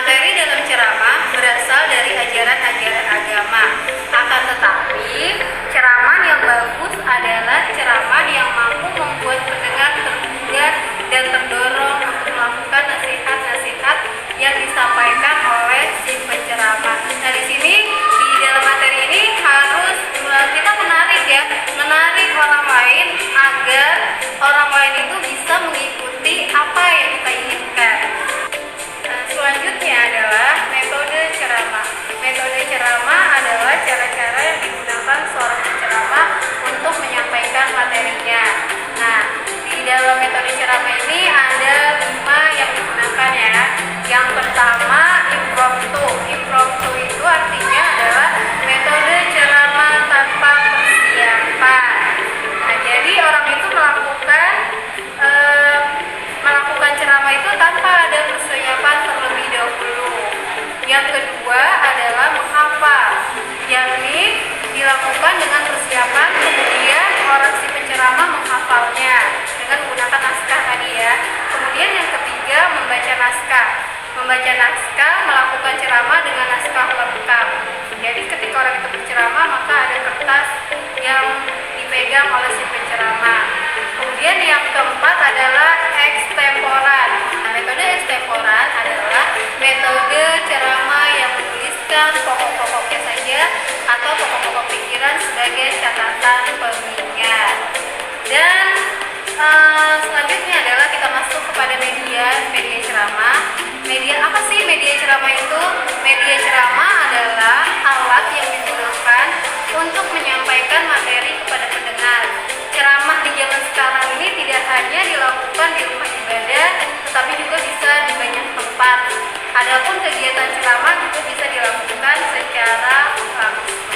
Materi dalam ceramah berasal dari ajaran-ajaran agama. Akan tetapi, ceramah yang bagus adalah ceramah yang mampu membuat pendengar tergugah dan terdorong untuk melakukan nasihat-nasihat yang disampaikan oleh si penceramah. Nah, di sini di dalam materi ini harus kita menarik orang lain agar orang lain itu bisa mengikuti apa yang kita inginkan. Selanjutnya adalah metode ceramah. Metode ceramah adalah cara-cara yang digunakan seorang penceramah untuk menyampaikan materinya. Nah, di dalam metode ceramah ini ada 5 yang digunakan ya. Yang pertama, impromptu. Impromptu itu artinya adalah metode ceramah tanpa persiapan. Nah, jadi orang itu melakukan ceramah itu tanpa ada persiapan terlebih dahulu. Yang kedua adalah menghafal, yakni dilakukan dengan persiapan, kemudian orang si penceramah menghafalnya dengan menggunakan naskah tadi ya. Kemudian yang ketiga, membaca naskah. Membaca naskah melakukan ceramah dengan naskah lengkap. Jadi ketika orang itu berceramah maka ada kertas yang dipegang oleh si penceramah. Kemudian yang keempat adalah ekstemporan. Nah, metode ekstemporan adalah metode ceramah yang menuliskan pokok-pokoknya saja atau pokok-pokok pikiran sebagai catatan pengingat. Dan selanjutnya adalah kita masuk kepada media ceramah. Media apa sih media ceramah itu? Media ceramah adalah alat yang digunakan untuk menyampaikan materi kepada pendengar. Ceramah di zaman sekarang ini tidak hanya dilakukan di rumah ibadah, tetapi juga bisa di banyak tempat. Adapun kegiatan ceramah juga bisa dilakukan secara langsung.